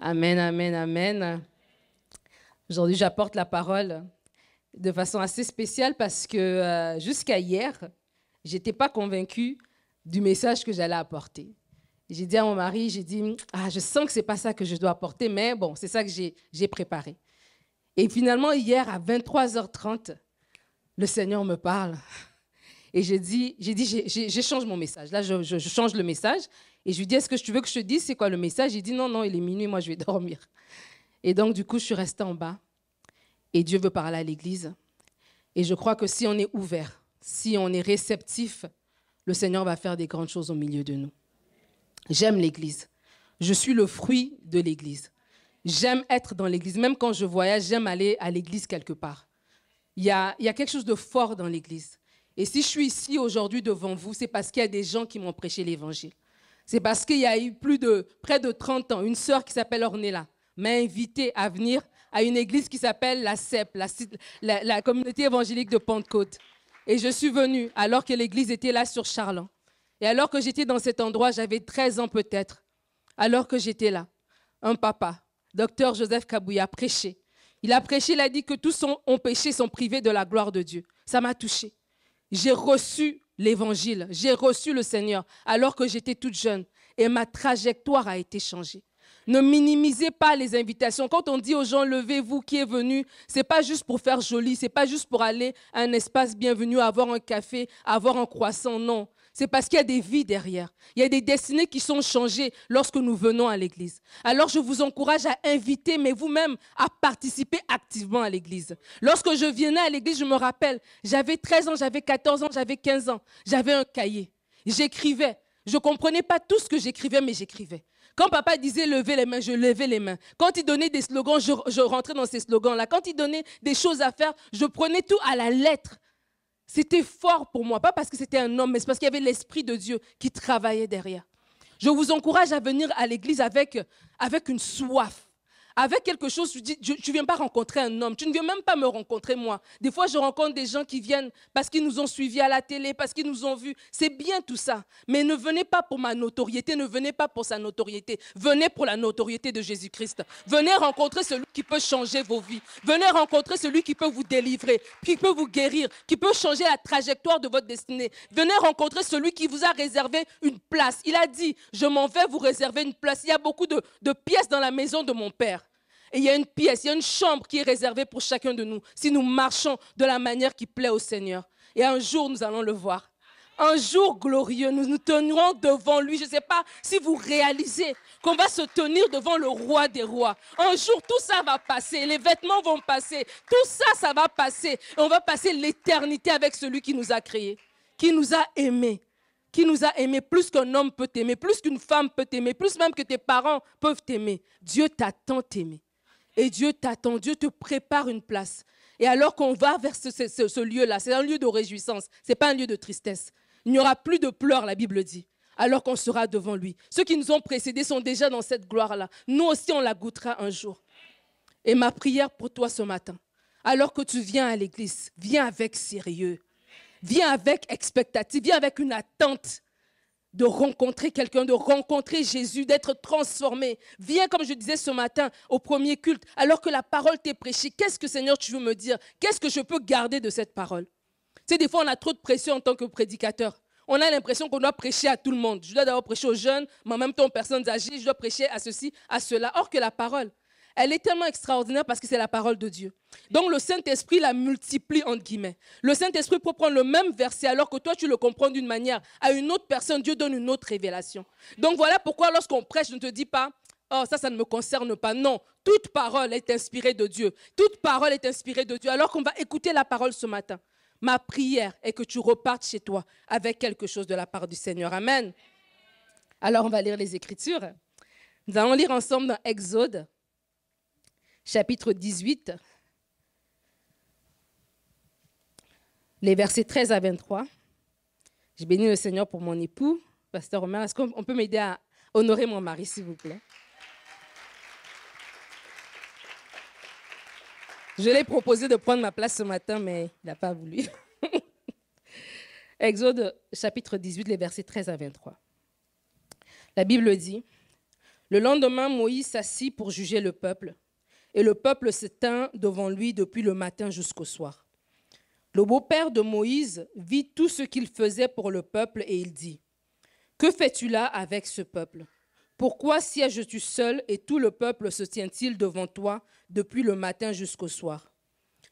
Amen, amen, amen. Aujourd'hui, j'apporte la parole de façon assez spéciale parce que jusqu'à hier, je n'étais pas convaincue du message que j'allais apporter. J'ai dit à mon mari, j'ai dit, je sens que ce n'est pas ça que je dois apporter, mais bon, c'est ça que j'ai préparé. Et finalement, hier, à 23h30, le Seigneur me parle. Et je change mon message. Là, je change le message. Et je lui dis, est-ce que tu veux que je te dise c'est quoi le message? Il dit, non, non, il est minuit, moi, je vais dormir. Et donc, du coup, je suis restée en bas. Et Dieu veut parler à l'Église. Et je crois que si on est ouvert, si on est réceptif, le Seigneur va faire des grandes choses au milieu de nous. J'aime l'Église. Je suis le fruit de l'Église. J'aime être dans l'Église. Même quand je voyage, j'aime aller à l'Église quelque part. Il y a quelque chose de fort dans l'Église. Et si je suis ici aujourd'hui devant vous, c'est parce qu'il y a des gens qui m'ont prêché l'Évangile. C'est parce qu'il y a eu près de 30 ans, une sœur qui s'appelle Ornella m'a invitée à venir à une église qui s'appelle la CEP, la communauté évangélique de Pentecôte. Et je suis venue alors que l'église était là sur Charland. Et alors que j'étais dans cet endroit, j'avais 13 ans peut-être. Alors que j'étais là, un papa, docteur Joseph Kabouya, a prêché. Il a prêché, il a dit que tous ont péché, sont privés de la gloire de Dieu. Ça m'a touchée. J'ai reçu l'évangile, j'ai reçu le Seigneur alors que j'étais toute jeune et ma trajectoire a été changée. Ne minimisez pas les invitations. Quand on dit aux gens, levez-vous, qui est venu, ce n'est pas juste pour faire joli, ce n'est pas juste pour aller à un espace bienvenu, avoir un café, avoir un croissant, non. C'est parce qu'il y a des vies derrière. Il y a des destinées qui sont changées lorsque nous venons à l'église. Alors je vous encourage à inviter, mais vous-même, à participer activement à l'église. Lorsque je venais à l'église, je me rappelle, j'avais 13 ans, j'avais 14 ans, j'avais 15 ans. J'avais un cahier. J'écrivais. Je ne comprenais pas tout ce que j'écrivais, mais j'écrivais. Quand papa disait lever les mains, je levais les mains. Quand il donnait des slogans, je rentrais dans ces slogans-là. Quand il donnait des choses à faire, je prenais tout à la lettre. C'était fort pour moi, pas parce que c'était un homme, mais c'est parce qu'il y avait l'Esprit de Dieu qui travaillait derrière. Je vous encourage à venir à l'église avec une soif. Avec quelque chose, tu ne viens pas rencontrer un homme, tu ne viens même pas me rencontrer moi. Des fois, je rencontre des gens qui viennent parce qu'ils nous ont suivis à la télé, parce qu'ils nous ont vus. C'est bien tout ça. Mais ne venez pas pour ma notoriété, ne venez pas pour sa notoriété. Venez pour la notoriété de Jésus-Christ. Venez rencontrer celui qui peut changer vos vies. Venez rencontrer celui qui peut vous délivrer, qui peut vous guérir, qui peut changer la trajectoire de votre destinée. Venez rencontrer celui qui vous a réservé une place. Il a dit, je m'en vais vous réserver une place. Il y a beaucoup de pièces dans la maison de mon Père. Et il y a une pièce, il y a une chambre qui est réservée pour chacun de nous, si nous marchons de la manière qui plaît au Seigneur. Et un jour, nous allons le voir. Un jour glorieux, nous nous tenirons devant lui. Je ne sais pas si vous réalisez qu'on va se tenir devant le roi des rois. Un jour, tout ça va passer, les vêtements vont passer, tout ça, ça va passer. Et on va passer l'éternité avec celui qui nous a créés, qui nous a aimés. Qui nous a aimés plus qu'un homme peut t'aimer, plus qu'une femme peut t'aimer, plus même que tes parents peuvent t'aimer. Dieu t'a tant aimé. Et Dieu t'attend, Dieu te prépare une place. Et alors qu'on va vers ce lieu-là, c'est un lieu de réjouissance, ce n'est pas un lieu de tristesse. Il n'y aura plus de pleurs, la Bible dit, alors qu'on sera devant lui. Ceux qui nous ont précédés sont déjà dans cette gloire-là. Nous aussi, on la goûtera un jour. Et ma prière pour toi ce matin, alors que tu viens à l'église, viens avec sérieux, viens avec expectative, viens avec une attente de rencontrer quelqu'un, de rencontrer Jésus, d'être transformé. Viens, comme je disais ce matin, au premier culte, alors que la parole t'est prêchée. Qu'est-ce que, Seigneur, tu veux me dire? Qu'est-ce que je peux garder de cette parole? Tu sais, des fois, on a trop de pression en tant que prédicateur. On a l'impression qu'on doit prêcher à tout le monde. Je dois d'abord prêcher aux jeunes, mais en même temps aux personnes âgées. Je dois prêcher à ceci, à cela. Or que la parole, elle est tellement extraordinaire parce que c'est la parole de Dieu. Donc le Saint-Esprit la multiplie entre guillemets. Le Saint-Esprit peut prendre le même verset alors que toi tu le comprends d'une manière. À une autre personne, Dieu donne une autre révélation. Donc voilà pourquoi lorsqu'on prêche, je ne te dis pas « Oh, ça ne me concerne pas ». Non, toute parole est inspirée de Dieu. Toute parole est inspirée de Dieu. Alors qu'on va écouter la parole ce matin, ma prière est que tu repartes chez toi avec quelque chose de la part du Seigneur. Amen. Alors on va lire les Écritures. Nous allons lire ensemble dans Exode, chapitre 18, les versets 13 à 23. Je bénis le Seigneur pour mon époux. Pasteur Omer, est-ce qu'on peut m'aider à honorer mon mari, s'il vous plaît? Je l'ai proposé de prendre ma place ce matin, mais il n'a pas voulu. Exode, chapitre 18, les versets 13 à 23. La Bible dit, Le lendemain, Moïse s'assit pour juger le peuple, et le peuple se tint devant lui depuis le matin jusqu'au soir. Le beau-père de Moïse vit tout ce qu'il faisait pour le peuple, et il dit, « Que fais-tu là avec ce peuple? Pourquoi sièges-tu seul et tout le peuple se tient-il devant toi depuis le matin jusqu'au soir? »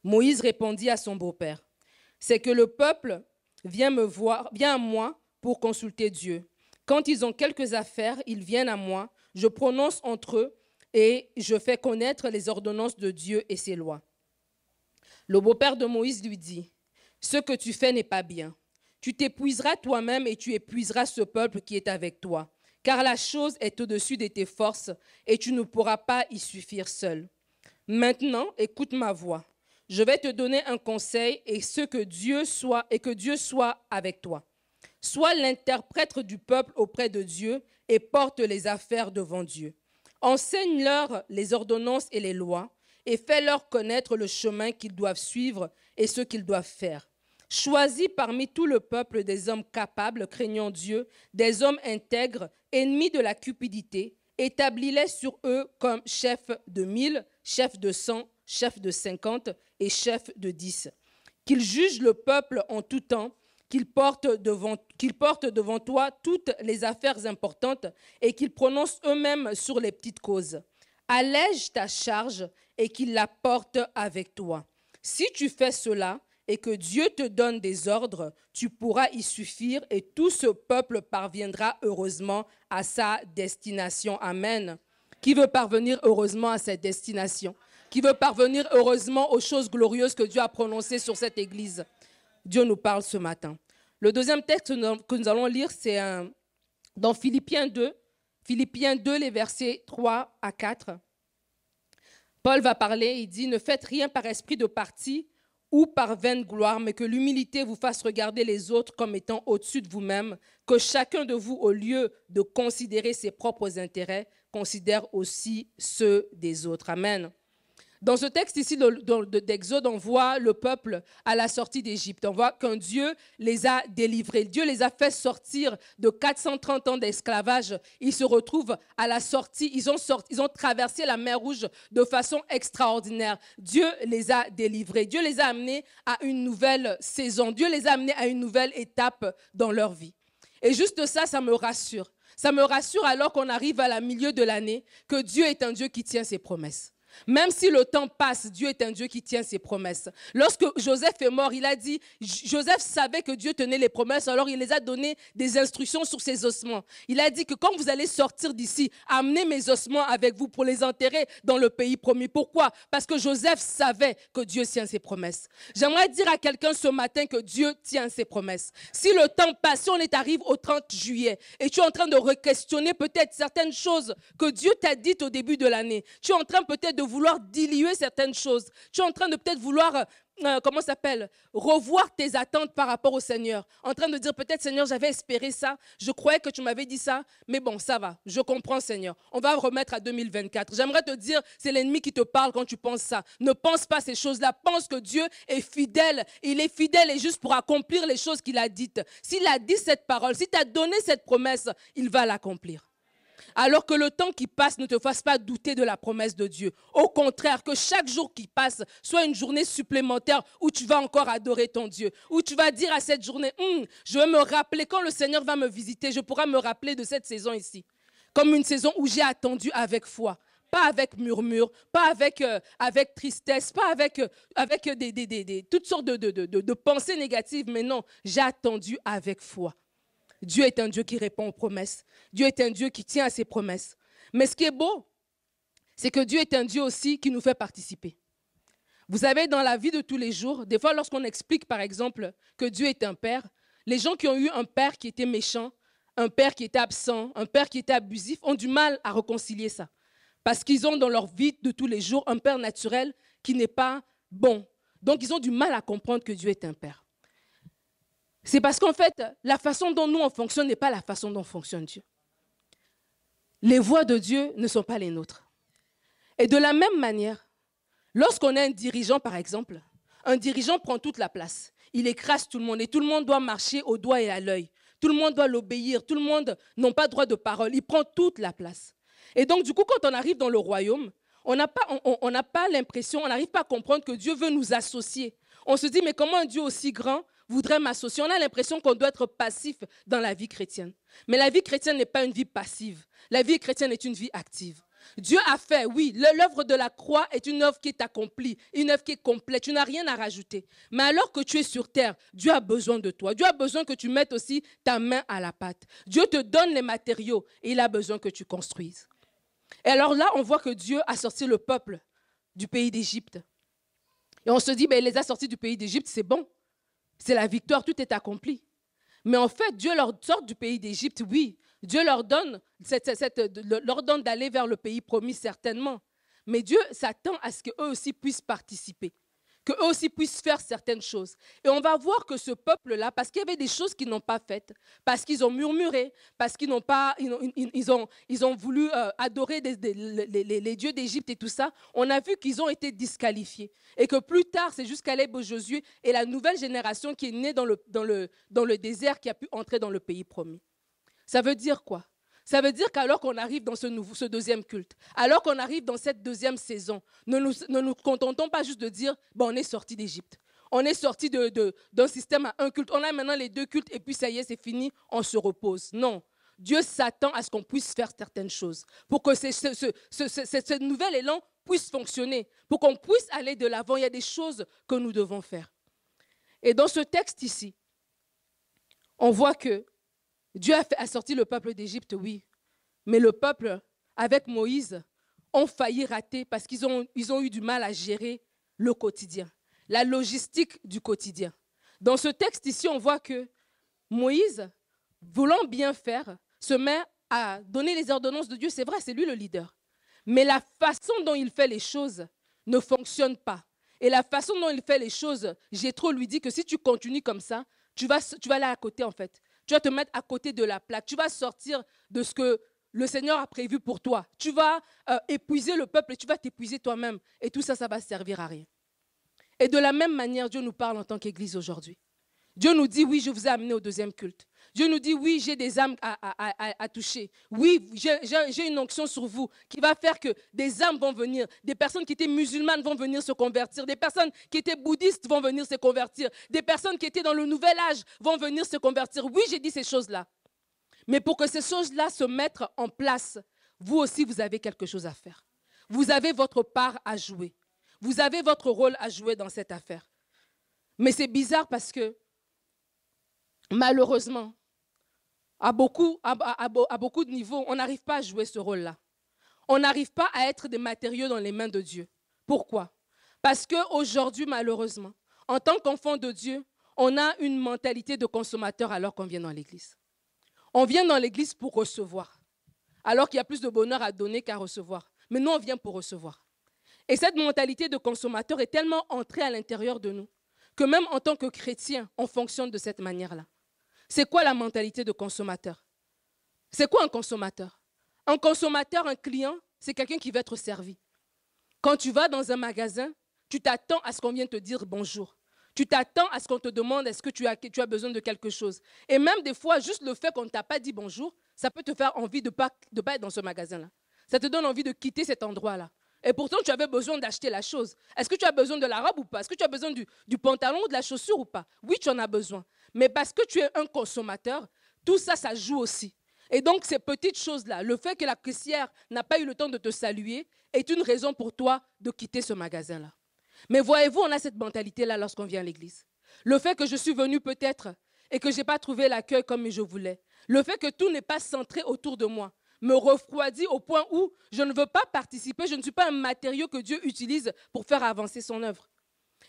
Moïse répondit à son beau-père, « C'est que le peuple vient à moi pour consulter Dieu. Quand ils ont quelques affaires, ils viennent à moi, je prononce entre eux et je fais connaître les ordonnances de Dieu et ses lois. » Le beau-père de Moïse lui dit, « Ce que tu fais n'est pas bien. Tu t'épuiseras toi-même et tu épuiseras ce peuple qui est avec toi, car la chose est au-dessus de tes forces et tu ne pourras pas y suffire seul. Maintenant, écoute ma voix. Je vais te donner un conseil et que Dieu soit avec toi. Sois l'interprète du peuple auprès de Dieu et porte les affaires devant Dieu. Enseigne-leur les ordonnances et les lois et fais-leur connaître le chemin qu'ils doivent suivre et ce qu'ils doivent faire. Choisis parmi tout le peuple des hommes capables, craignant Dieu, des hommes intègres, ennemis de la cupidité. Établis-les sur eux comme chefs de 1000, chefs de 100, chefs de 50 et chefs de 10. Qu'ils jugent le peuple en tout temps, qu'ils portent devant toi toutes les affaires importantes et qu'ils prononcent eux-mêmes sur les petites causes. Allège ta charge et qu'ils la portent avec toi. Si tu fais cela et que Dieu te donne des ordres, tu pourras y suffire et tout ce peuple parviendra heureusement à sa destination. Amen. Qui veut parvenir heureusement à cette destination? Qui veut parvenir heureusement aux choses glorieuses que Dieu a prononcées sur cette église? Dieu nous parle ce matin. Le deuxième texte que nous allons lire, c'est dans Philippiens 2. Philippiens 2, les versets 3 à 4. Paul va parler, il dit « Ne faites rien par esprit de parti ou par vaine gloire, mais que l'humilité vous fasse regarder les autres comme étant au-dessus de vous-même, que chacun de vous, au lieu de considérer ses propres intérêts, considère aussi ceux des autres. » Amen. Dans ce texte ici d'Exode, on voit le peuple à la sortie d'Égypte. On voit qu'un Dieu les a délivrés. Dieu les a fait sortir de 430 ans d'esclavage. Ils se retrouvent à la sortie. Ils ont traversé la mer Rouge de façon extraordinaire. Dieu les a délivrés. Dieu les a amenés à une nouvelle saison. Dieu les a amenés à une nouvelle étape dans leur vie. Et juste ça, ça me rassure. Ça me rassure alors qu'on arrive à la milieu de l'année que Dieu est un Dieu qui tient ses promesses. Même si le temps passe, Dieu est un Dieu qui tient ses promesses. Lorsque Joseph est mort, il a dit, Joseph savait que Dieu tenait les promesses, alors il les a donné des instructions sur ses ossements. Il a dit que quand vous allez sortir d'ici, amenez mes ossements avec vous pour les enterrer dans le pays promis. Pourquoi? Parce que Joseph savait que Dieu tient ses promesses. J'aimerais dire à quelqu'un ce matin que Dieu tient ses promesses. Si le temps passe, si on arrive au 30 juillet et tu es en train de re-questionner peut-être certaines choses que Dieu t'a dites au début de l'année, tu es en train peut-être de vouloir diluer certaines choses. Tu es en train de peut-être vouloir, revoir tes attentes par rapport au Seigneur. En train de dire peut-être, Seigneur, j'avais espéré ça, je croyais que tu m'avais dit ça, mais bon, ça va, je comprends, Seigneur. On va remettre à 2024. J'aimerais te dire, c'est l'ennemi qui te parle quand tu penses ça. Ne pense pas ces choses-là. Pense que Dieu est fidèle. Il est fidèle et juste pour accomplir les choses qu'il a dites. S'il a dit cette parole, s'il t'a donné cette promesse, il va l'accomplir. Alors que le temps qui passe ne te fasse pas douter de la promesse de Dieu. Au contraire, que chaque jour qui passe soit une journée supplémentaire où tu vas encore adorer ton Dieu. Où tu vas dire à cette journée, je vais me rappeler, quand le Seigneur va me visiter, je pourrai me rappeler de cette saison ici. Comme une saison où j'ai attendu avec foi. Pas avec murmure, pas avec tristesse, pas avec toutes sortes de pensées négatives. Mais non, j'ai attendu avec foi. Dieu est un Dieu qui répond aux promesses. Dieu est un Dieu qui tient à ses promesses. Mais ce qui est beau, c'est que Dieu est un Dieu aussi qui nous fait participer. Vous savez, dans la vie de tous les jours, des fois lorsqu'on explique par exemple que Dieu est un père, les gens qui ont eu un père qui était méchant, un père qui était absent, un père qui était abusif, ont du mal à réconcilier ça. Parce qu'ils ont dans leur vie de tous les jours un père naturel qui n'est pas bon. Donc ils ont du mal à comprendre que Dieu est un père. C'est parce qu'en fait, la façon dont nous on fonctionne n'est pas la façon dont fonctionne Dieu. Les voies de Dieu ne sont pas les nôtres. Et de la même manière, lorsqu'on a un dirigeant, par exemple, un dirigeant prend toute la place. Il écrase tout le monde et tout le monde doit marcher au doigt et à l'œil. Tout le monde doit l'obéir. Tout le monde n'a pas droit de parole. Il prend toute la place. Et donc, du coup, quand on arrive dans le royaume, on n'a pas l'impression, on n'arrive pas à comprendre que Dieu veut nous associer. On se dit, mais comment un Dieu aussi grand voudrait m'associer? On a l'impression qu'on doit être passif dans la vie chrétienne. Mais la vie chrétienne n'est pas une vie passive. La vie chrétienne est une vie active. Dieu a fait, oui, l'œuvre de la croix est une œuvre qui est accomplie, une œuvre qui est complète, tu n'as rien à rajouter. Mais alors que tu es sur terre, Dieu a besoin de toi. Dieu a besoin que tu mettes aussi ta main à la pâte. Dieu te donne les matériaux et il a besoin que tu construises. Et alors là, on voit que Dieu a sorti le peuple du pays d'Égypte. Et on se dit, ben, il les a sortis du pays d'Égypte, c'est bon. C'est la victoire, tout est accompli. Mais en fait, Dieu leur sort du pays d'Égypte, oui. Dieu leur donne d'aller vers le pays promis, certainement. Mais Dieu s'attend à ce qu'eux aussi puissent participer, qu'eux aussi puissent faire certaines choses. Et on va voir que ce peuple-là, parce qu'il y avait des choses qu'ils n'ont pas faites, parce qu'ils ont murmuré, parce qu'ils ont voulu adorer les dieux d'Égypte et tout ça, on a vu qu'ils ont été disqualifiés. Et que plus tard, c'est juste Caleb et Josué et la nouvelle génération qui est née dans le désert qui a pu entrer dans le pays promis. Ça veut dire quoi? Ça veut dire qu'alors qu'on arrive dans ce deuxième culte, alors qu'on arrive dans cette deuxième saison, ne nous contentons pas juste de dire, bon, on est sorti d'Égypte. On est sorti d'un système à un culte. On a maintenant les deux cultes et puis ça y est, c'est fini, on se repose. Non. Dieu s'attend à ce qu'on puisse faire certaines choses pour que ce nouvel élan puisse fonctionner, pour qu'on puisse aller de l'avant. Il y a des choses que nous devons faire. Et dans ce texte ici, on voit que Dieu a sorti le peuple d'Égypte, oui. Mais le peuple, avec Moïse, ont failli rater parce qu'ils ont eu du mal à gérer le quotidien, la logistique du quotidien. Dans ce texte ici, on voit que Moïse, voulant bien faire, se met à donner les ordonnances de Dieu. C'est vrai, c'est lui le leader. Mais la façon dont il fait les choses ne fonctionne pas. Et la façon dont il fait les choses, Jéthro lui dit que si tu continues comme ça, tu vas aller à côté en fait. Tu vas te mettre à côté de la plaque. Tu vas sortir de ce que le Seigneur a prévu pour toi. Tu vas épuiser le peuple et tu vas t'épuiser toi-même. Et tout ça, ça va servir à rien. Et de la même manière, Dieu nous parle en tant qu'Église aujourd'hui. Dieu nous dit, oui, je vous ai amené au deuxième culte. Dieu nous dit, oui, j'ai des âmes à toucher. Oui, j'ai une onction sur vous qui va faire que des âmes vont venir. Des personnes qui étaient musulmanes vont venir se convertir. Des personnes qui étaient bouddhistes vont venir se convertir. Des personnes qui étaient dans le nouvel âge vont venir se convertir. Oui, j'ai dit ces choses-là. Mais pour que ces choses-là se mettent en place, vous aussi, vous avez quelque chose à faire. Vous avez votre part à jouer. Vous avez votre rôle à jouer dans cette affaire. Mais c'est bizarre parce que malheureusement, à beaucoup de niveaux, on n'arrive pas à jouer ce rôle-là. On n'arrive pas à être des matériaux dans les mains de Dieu. Pourquoi? Parce qu'aujourd'hui, malheureusement, en tant qu'enfant de Dieu, on a une mentalité de consommateur alors qu'on vient dans l'église. On vient dans l'église pour recevoir, alors qu'il y a plus de bonheur à donner qu'à recevoir. Mais nous, on vient pour recevoir. Et cette mentalité de consommateur est tellement entrée à l'intérieur de nous que même en tant que chrétien, on fonctionne de cette manière-là. C'est quoi la mentalité de consommateur? C'est quoi un consommateur? Un consommateur, un client, c'est quelqu'un qui veut être servi. Quand tu vas dans un magasin, tu t'attends à ce qu'on vienne te dire bonjour. Tu t'attends à ce qu'on te demande est-ce que tu as besoin de quelque chose. Et même des fois, juste le fait qu'on ne t'a pas dit bonjour, ça peut te faire envie de pas être dans ce magasin-là. Ça te donne envie de quitter cet endroit-là. Et pourtant, tu avais besoin d'acheter la chose. Est-ce que tu as besoin de la robe ou pas? Est-ce que tu as besoin du pantalon ou de la chaussure ou pas? Oui, tu en as besoin. Mais parce que tu es un consommateur, tout ça, ça joue aussi. Et donc, ces petites choses-là, le fait que la caissière n'a pas eu le temps de te saluer est une raison pour toi de quitter ce magasin-là. Mais voyez-vous, on a cette mentalité-là lorsqu'on vient à l'église. Le fait que je suis venue peut-être et que je n'ai pas trouvé l'accueil comme je voulais. Le fait que tout n'est pas centré autour de moi me refroidit au point où je ne veux pas participer, je ne suis pas un matériau que Dieu utilise pour faire avancer son œuvre.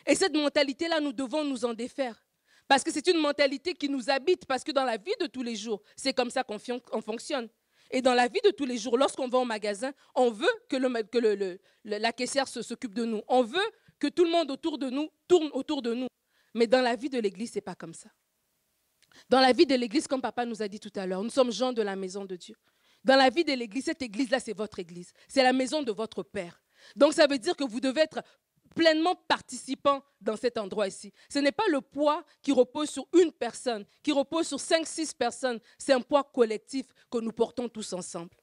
Et cette mentalité-là, nous devons nous en défaire. Parce que c'est une mentalité qui nous habite, parce que dans la vie de tous les jours, c'est comme ça qu'on fonctionne. Et dans la vie de tous les jours, lorsqu'on va au magasin, on veut que la caissière s'occupe de nous. On veut que tout le monde autour de nous tourne autour de nous. Mais dans la vie de l'Église, ce n'est pas comme ça. Dans la vie de l'Église, comme papa nous a dit tout à l'heure, nous sommes gens de la maison de Dieu. Dans la vie de l'Église, cette Église-là, c'est votre Église. C'est la maison de votre Père. Donc ça veut dire que vous devez être pleinement participant dans cet endroit ici. Ce n'est pas le poids qui repose sur une personne, qui repose sur 5, 6 personnes. C'est un poids collectif que nous portons tous ensemble.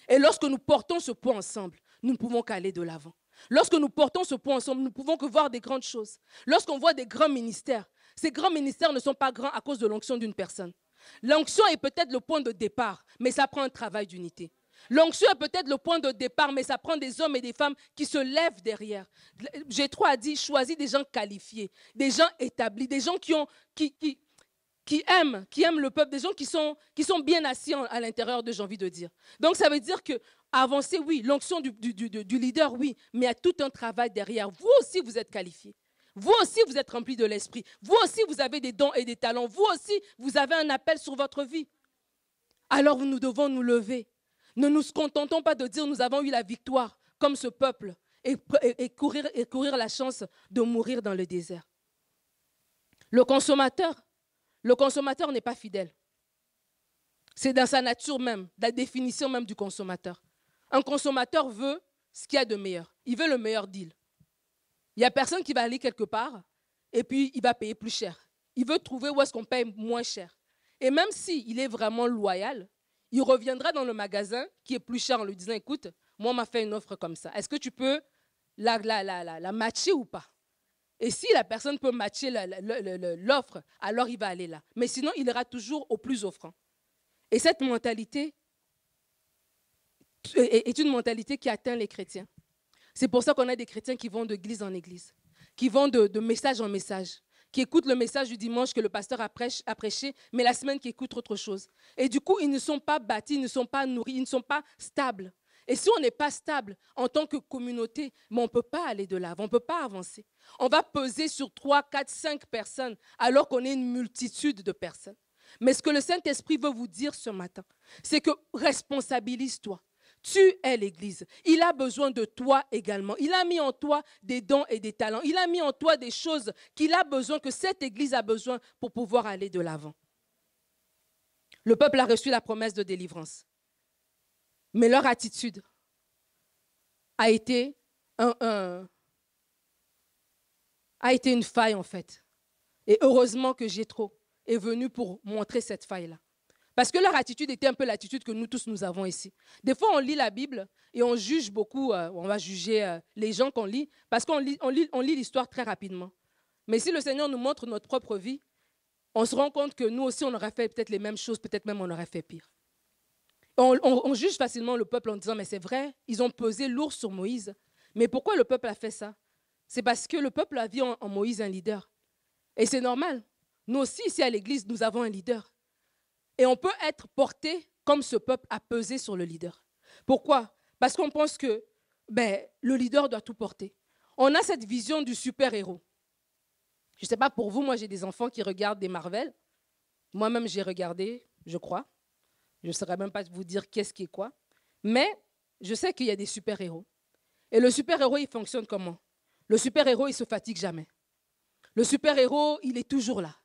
Et lorsque nous portons ce poids ensemble, nous ne pouvons qu'aller de l'avant. Lorsque nous portons ce poids ensemble, nous ne pouvons que voir des grandes choses. Lorsqu'on voit des grands ministères, ces grands ministères ne sont pas grands à cause de l'onction d'une personne. L'onction est peut-être le point de départ, mais ça prend un travail d'unité. L'onction est peut-être le point de départ, mais ça prend des hommes et des femmes qui se lèvent derrière. Jétro a dit, choisis des gens qualifiés, des gens établis, des gens qui aiment le peuple, des gens qui sont bien assis à l'intérieur d'eux, j'ai envie de dire. Donc ça veut dire que avancer, oui, l'onction du leader, oui, mais il y a tout un travail derrière. Vous aussi, vous êtes qualifiés. Vous aussi, vous êtes remplis de l'esprit. Vous aussi, vous avez des dons et des talents. Vous aussi, vous avez un appel sur votre vie. Alors nous devons nous lever. Ne nous contentons pas de dire nous avons eu la victoire comme ce peuple et courir la chance de mourir dans le désert. Le consommateur n'est pas fidèle. C'est dans sa nature même, la définition même du consommateur. Un consommateur veut ce qu'il y a de meilleur. Il veut le meilleur deal. Il n'y a personne qui va aller quelque part et puis il va payer plus cher. Il veut trouver où est-ce qu'on paye moins cher. Et même s'il est vraiment loyal, il reviendra dans le magasin qui est plus cher en lui disant, écoute, moi on m'a fait une offre comme ça. Est-ce que tu peux la matcher ou pas? Et si la personne peut matcher l'offre, alors il va aller là. Mais sinon, il ira toujours au plus offrant. Et cette mentalité est une mentalité qui atteint les chrétiens. C'est pour ça qu'on a des chrétiens qui vont d'église en église, qui vont de message en message, qui écoutent le message du dimanche que le pasteur a prêché, mais la semaine qui écoutent autre chose. Et du coup, ils ne sont pas bâtis, ils ne sont pas nourris, ils ne sont pas stables. Et si on n'est pas stable en tant que communauté, mais on ne peut pas aller de l'avant, on ne peut pas avancer. On va peser sur 3, 4, 5 personnes alors qu'on est une multitude de personnes. Mais ce que le Saint-Esprit veut vous dire ce matin, c'est que responsabilise-toi. Tu es l'Église. Il a besoin de toi également. Il a mis en toi des dons et des talents. Il a mis en toi des choses qu'il a besoin, que cette Église a besoin pour pouvoir aller de l'avant. Le peuple a reçu la promesse de délivrance. Mais leur attitude a été une faille en fait. Et heureusement que Jétro est venu pour montrer cette faille-là. Parce que leur attitude était un peu l'attitude que nous tous nous avons ici. Des fois, on lit la Bible et on juge beaucoup, on va juger les gens qu'on lit, parce qu'on lit l'histoire très rapidement. Mais si le Seigneur nous montre notre propre vie, on se rend compte que nous aussi, on aurait fait peut-être les mêmes choses, peut-être même on aurait fait pire. On juge facilement le peuple en disant, mais c'est vrai, ils ont pesé lourd sur Moïse. Mais pourquoi le peuple a fait ça? C'est parce que le peuple a vu en Moïse un leader. Et c'est normal. Nous aussi, ici à l'église, nous avons un leader. Et on peut être porté comme ce peuple a pesé sur le leader. Pourquoi? Parce qu'on pense que le leader doit tout porter. On a cette vision du super-héros. Je ne sais pas pour vous, moi j'ai des enfants qui regardent des Marvel. Moi-même j'ai regardé, je crois. Je ne saurais même pas vous dire qu'est-ce qui est quoi. Mais je sais qu'il y a des super-héros. Et le super-héros, il fonctionne comment? Le super-héros, il ne se fatigue jamais. Le super-héros, il est toujours là.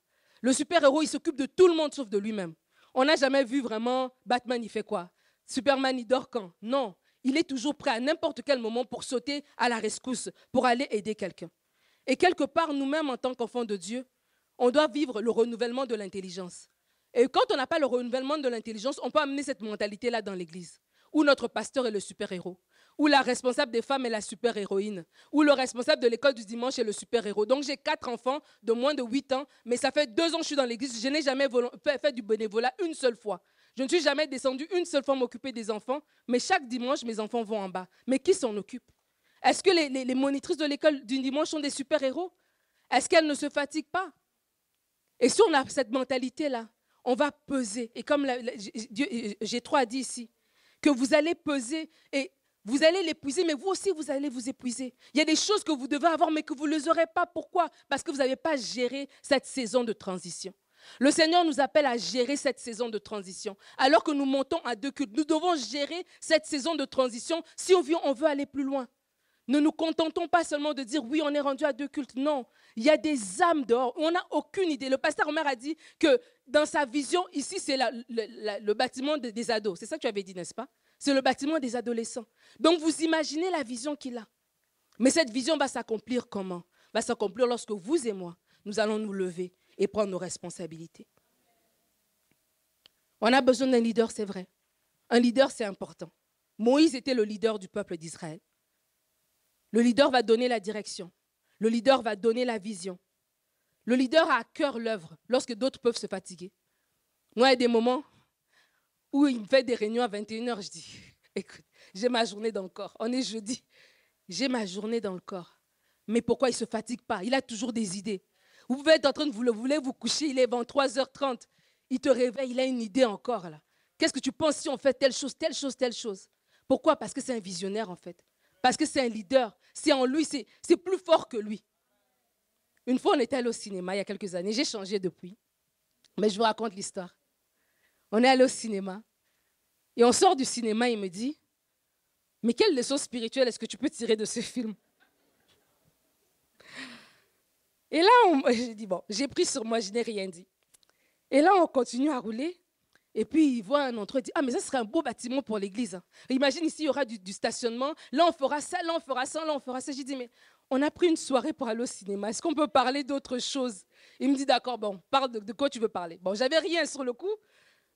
Le super-héros, il s'occupe de tout le monde sauf de lui-même. On n'a jamais vu vraiment Batman, il fait quoi? Superman, il dort quand? Non. Il est toujours prêt à n'importe quel moment pour sauter à la rescousse, pour aller aider quelqu'un. Et quelque part, nous-mêmes, en tant qu'enfants de Dieu, on doit vivre le renouvellement de l'intelligence. Et quand on n'a pas le renouvellement de l'intelligence, on peut amener cette mentalité-là dans l'église, où notre pasteur est le super-héros, où la responsable des femmes est la super-héroïne, où le responsable de l'école du dimanche est le super-héros. Donc j'ai 4 enfants de moins de 8 ans, mais ça fait 2 ans que je suis dans l'église, je n'ai jamais fait du bénévolat une seule fois. Je ne suis jamais descendue une seule fois m'occuper des enfants, mais chaque dimanche, mes enfants vont en bas. Mais qui s'en occupe? Est-ce que les monitrices de l'école du dimanche sont des super-héros? Est-ce qu'elles ne se fatiguent pas? Et si on a cette mentalité-là, on va peser. Et comme Jétro a dit ici, que vous allez peser et vous allez l'épuiser, mais vous aussi, vous allez vous épuiser. Il y a des choses que vous devez avoir, mais que vous ne les aurez pas. Pourquoi? Parce que vous n'avez pas géré cette saison de transition. Le Seigneur nous appelle à gérer cette saison de transition. Alors que nous montons à 2 cultes, nous devons gérer cette saison de transition si on veut aller plus loin. Ne nous contentons pas seulement de dire oui, on est rendu à 2 cultes. Non, il y a des âmes dehors. On n'a aucune idée. Le pasteur Omer a dit que dans sa vision, ici, c'est le bâtiment des ados. C'est ça que tu avais dit, n'est-ce pas? C'est le bâtiment des adolescents. Donc, vous imaginez la vision qu'il a. Mais cette vision va s'accomplir comment? Va s'accomplir lorsque vous et moi, nous allons nous lever et prendre nos responsabilités. On a besoin d'un leader, c'est vrai. Un leader, c'est important. Moïse était le leader du peuple d'Israël. Le leader va donner la direction. Le leader va donner la vision. Le leader a à cœur l'œuvre lorsque d'autres peuvent se fatiguer. Moi, il y a des moments où il me fait des réunions à 21h, je dis, écoute, j'ai ma journée dans le corps. On est jeudi, j'ai ma journée dans le corps. Mais pourquoi il ne se fatigue pas? Il a toujours des idées. Vous pouvez être en train de vous coucher, il est 23h30. Il te réveille, il a une idée encore là. Qu'est-ce que tu penses si on fait telle chose, telle chose, telle chose? Pourquoi? Parce que c'est un visionnaire en fait. Parce que c'est un leader. C'est en lui, c'est plus fort que lui. Une fois, on était allé au cinéma il y a quelques années. J'ai changé depuis. Mais je vous raconte l'histoire. On est allé au cinéma. Et on sort du cinéma, il me dit, mais quelle leçon spirituelle est-ce que tu peux tirer de ce film? Et là, j'ai dit, bon, j'ai pris sur moi, je n'ai rien dit. Et là, on continue à rouler. Et puis, il voit un endroit, il dit, ah, mais ça serait un beau bâtiment pour l'église. Imagine ici, il y aura du stationnement. Là, on fera ça, là, on fera ça, là, on fera ça. J'ai dit, mais on a pris une soirée pour aller au cinéma. Est-ce qu'on peut parler d'autre chose? Il me dit, d'accord, bon, parle de quoi tu veux parler? Bon, j'avais rien sur le coup,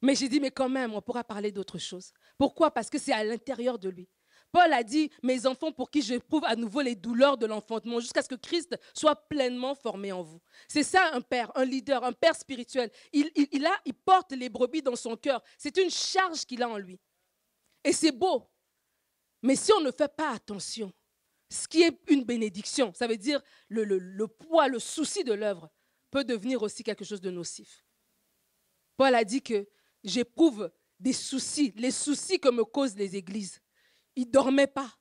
mais j'ai dit, mais quand même, on pourra parler d'autre chose. Pourquoi? Parce que c'est à l'intérieur de lui. Paul a dit, mes enfants pour qui j'éprouve à nouveau les douleurs de l'enfantement jusqu'à ce que Christ soit pleinement formé en vous. C'est ça un père, un leader, un père spirituel. Il porte les brebis dans son cœur. C'est une charge qu'il a en lui. Et c'est beau. Mais si on ne fait pas attention, ce qui est une bénédiction, ça veut dire le poids, le souci de l'œuvre peut devenir aussi quelque chose de nocif. Paul a dit que j'éprouve des soucis, les soucis que me causent les églises. Il ne dormait pas.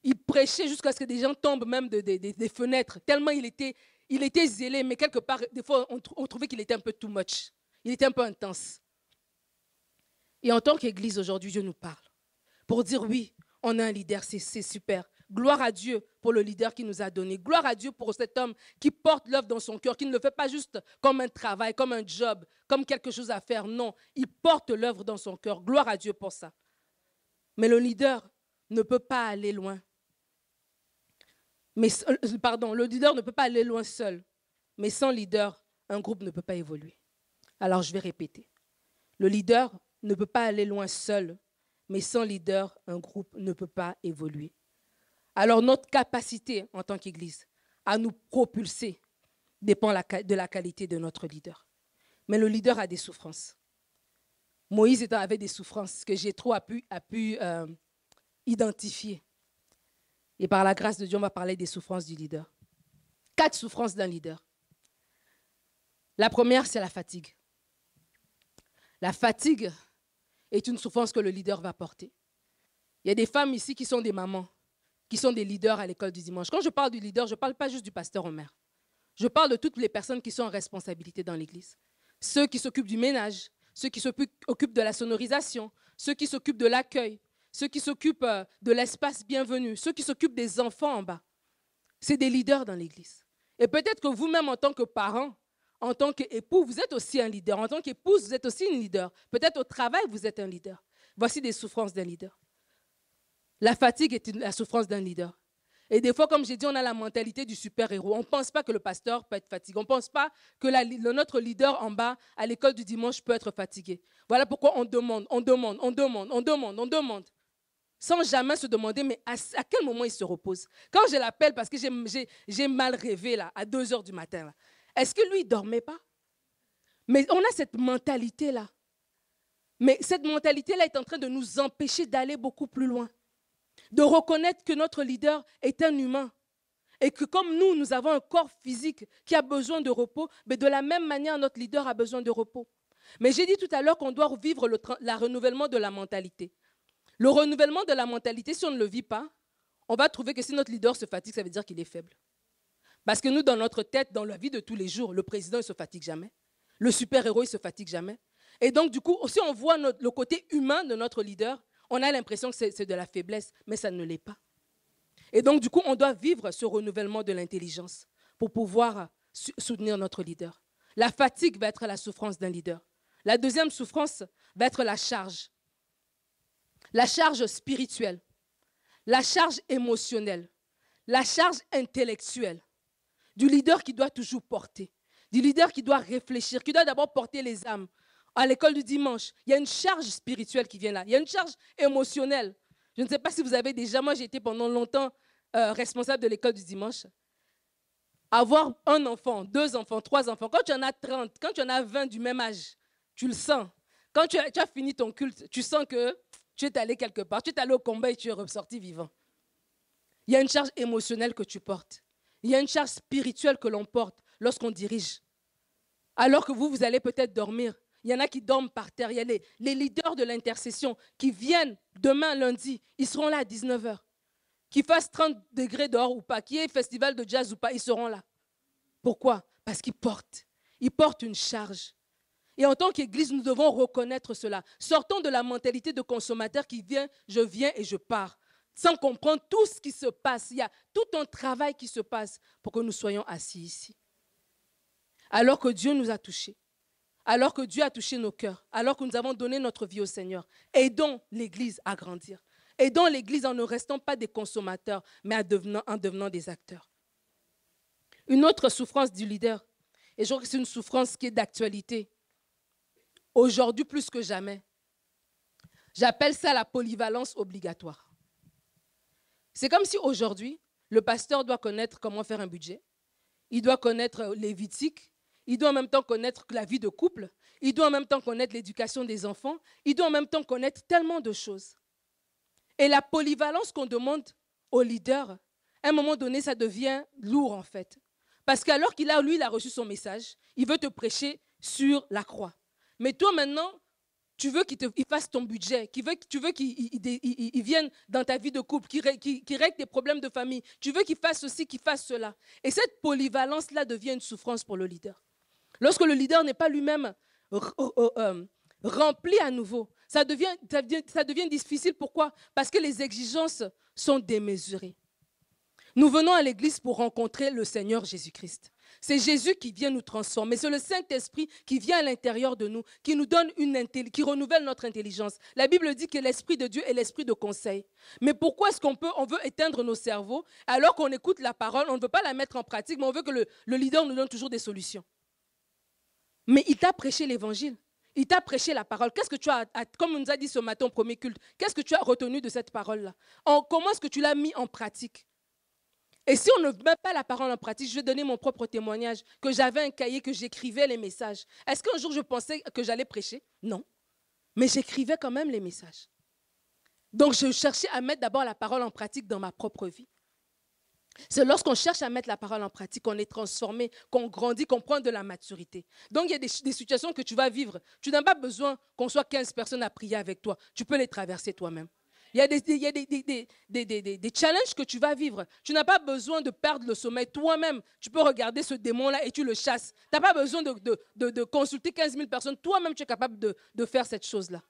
Il prêchait jusqu'à ce que des gens tombent même des fenêtres, tellement il était zélé, mais quelque part, des fois, on trouvait qu'il était un peu too much. Il était un peu intense. Et en tant qu'Église, aujourd'hui, Dieu nous parle pour dire oui, on a un leader, c'est super. Gloire à Dieu pour le leader qu'il nous a donné. Gloire à Dieu pour cet homme qui porte l'œuvre dans son cœur, qui ne le fait pas juste comme un travail, comme un job, comme quelque chose à faire. Non, il porte l'œuvre dans son cœur. Gloire à Dieu pour ça. Mais le leader ne peut pas aller loin. Le leader ne peut pas aller loin seul. Mais sans leader, un groupe ne peut pas évoluer. Alors je vais répéter. Le leader ne peut pas aller loin seul. Mais sans leader, un groupe ne peut pas évoluer. Alors notre capacité en tant qu'Église à nous propulser dépend de la qualité de notre leader. Mais le leader a des souffrances. Moïse avait des souffrances que Jéthro a pu identifier. Et par la grâce de Dieu, on va parler des souffrances du leader. 4 souffrances d'un leader. La première, c'est la fatigue. La fatigue est une souffrance que le leader va porter. Il y a des femmes ici qui sont des mamans, qui sont des leaders à l'école du dimanche. Quand je parle du leader, je ne parle pas juste du pasteur Omer. Je parle de toutes les personnes qui sont en responsabilité dans l'église. Ceux qui s'occupent du ménage, ceux qui s'occupent de la sonorisation, ceux qui s'occupent de l'accueil, ceux qui s'occupent de l'espace bienvenu, ceux qui s'occupent des enfants en bas. C'est des leaders dans l'église. Et peut-être que vous-même, en tant que parent, en tant qu'époux, vous êtes aussi un leader. En tant qu'épouse, vous êtes aussi une leader. Peut-être au travail, vous êtes un leader. Voici des souffrances d'un leader. La fatigue est la souffrance d'un leader. Et des fois, comme j'ai dit, on a la mentalité du super-héros. On ne pense pas que le pasteur peut être fatigué. On ne pense pas que notre leader en bas, à l'école du dimanche, peut être fatigué. Voilà pourquoi on demande, sans jamais se demander, mais à quel moment il se repose. Quand je l'appelle, parce que j'ai mal rêvé là, à 2 heures du matin, là, est-ce que lui, il ne dormait pas? Mais on a cette mentalité-là. Mais cette mentalité-là est en train de nous empêcher d'aller beaucoup plus loin. De reconnaître que notre leader est un humain. Et que comme nous avons un corps physique qui a besoin de repos, mais de la même manière, notre leader a besoin de repos. Mais j'ai dit tout à l'heure qu'on doit vivre le renouvellement de la mentalité. Le renouvellement de la mentalité, si on ne le vit pas, on va trouver que si notre leader se fatigue, ça veut dire qu'il est faible. Parce que nous, dans notre tête, dans la vie de tous les jours, le président ne se fatigue jamais. Le super-héros, il ne se fatigue jamais. Et donc, du coup, si on voit le côté humain de notre leader, on a l'impression que c'est de la faiblesse, mais ça ne l'est pas. Et donc, du coup, on doit vivre ce renouvellement de l'intelligence pour pouvoir soutenir notre leader. La fatigue va être la souffrance d'un leader. La deuxième souffrance va être la charge. La charge spirituelle, la charge émotionnelle, la charge intellectuelle. Du leader qui doit toujours porter, du leader qui doit réfléchir, qui doit d'abord porter les âmes. À l'école du dimanche, il y a une charge spirituelle qui vient là, il y a une charge émotionnelle. Je ne sais pas si vous avez déjà, moi j'ai été pendant longtemps responsable de l'école du dimanche. Avoir un enfant, 2 enfants, 3 enfants, quand tu en as 30, quand tu en as 20 du même âge, tu le sens. Quand tu as fini ton culte, tu sens que tu es allé quelque part, tu es allé au combat et tu es ressorti vivant. Il y a une charge émotionnelle que tu portes. Il y a une charge spirituelle que l'on porte lorsqu'on dirige. Alors que vous allez peut-être dormir. Il y en a qui dorment par terre. Il y a les leaders de l'intercession qui viennent demain, lundi. Ils seront là à 19 h. Qu'il fasse 30 degrés dehors ou pas, qu'il y ait festival de jazz ou pas, ils seront là. Pourquoi? Parce qu'ils portent. Ils portent une charge. Et en tant qu'Église, nous devons reconnaître cela. Sortons de la mentalité de consommateur qui vient, je viens et je pars, sans comprendre tout ce qui se passe. Il y a tout un travail qui se passe pour que nous soyons assis ici. Alors que Dieu nous a touchés, alors que Dieu a touché nos cœurs, alors que nous avons donné notre vie au Seigneur, aidons l'Église à grandir. Aidons l'Église en ne restant pas des consommateurs, mais en devenant des acteurs. Une autre souffrance du leader, et je crois que c'est une souffrance qui est d'actualité, aujourd'hui plus que jamais. J'appelle ça la polyvalence obligatoire. C'est comme si aujourd'hui, le pasteur doit connaître comment faire un budget, il doit connaître Lévitique, il doit en même temps connaître la vie de couple, il doit en même temps connaître l'éducation des enfants, il doit en même temps connaître tellement de choses. Et la polyvalence qu'on demande au leader, à un moment donné, ça devient lourd en fait. Parce qu'alors qu'il a, lui, il a reçu son message, il veut te prêcher sur la croix. Mais toi maintenant, tu veux qu'il fasse ton budget, tu veux qu'il vienne dans ta vie de couple, qu'il règle tes problèmes de famille. Tu veux qu'il fasse ceci, qu'il fasse cela. Et cette polyvalence-là devient une souffrance pour le leader. Lorsque le leader n'est pas lui-même rempli à nouveau, ça devient difficile. Pourquoi? Parce que les exigences sont démesurées. Nous venons à l'église pour rencontrer le Seigneur Jésus-Christ. C'est Jésus qui vient nous transformer. C'est le Saint-Esprit qui vient à l'intérieur de nous, qui nous donne qui renouvelle notre intelligence. La Bible dit que l'Esprit de Dieu est l'Esprit de conseil. Mais pourquoi est-ce qu'on veut éteindre nos cerveaux alors qu'on écoute la parole, on ne veut pas la mettre en pratique, mais on veut que le leader nous donne toujours des solutions. Mais il t'a prêché l'évangile. Il t'a prêché la parole. Qu'est-ce que tu as, comme on nous a dit ce matin au premier culte, qu'est-ce que tu as retenu de cette parole-là? Comment est-ce que tu l'as mis en pratique? Et si on ne met pas la parole en pratique, je vais donner mon propre témoignage, que j'avais un cahier, que j'écrivais les messages. Est-ce qu'un jour je pensais que j'allais prêcher? Non. Mais j'écrivais quand même les messages. Donc je cherchais à mettre d'abord la parole en pratique dans ma propre vie. C'est lorsqu'on cherche à mettre la parole en pratique, qu'on est transformé, qu'on grandit, qu'on prend de la maturité. Donc il y a des situations que tu vas vivre. Tu n'as pas besoin qu'on soit 15 personnes à prier avec toi. Tu peux les traverser toi-même. Il y a des challenges que tu vas vivre. Tu n'as pas besoin de perdre le sommeil toi-même. Tu peux regarder ce démon-là et tu le chasses. Tu n'as pas besoin de consulter 15 000 personnes. Toi-même, tu es capable de faire cette chose-là.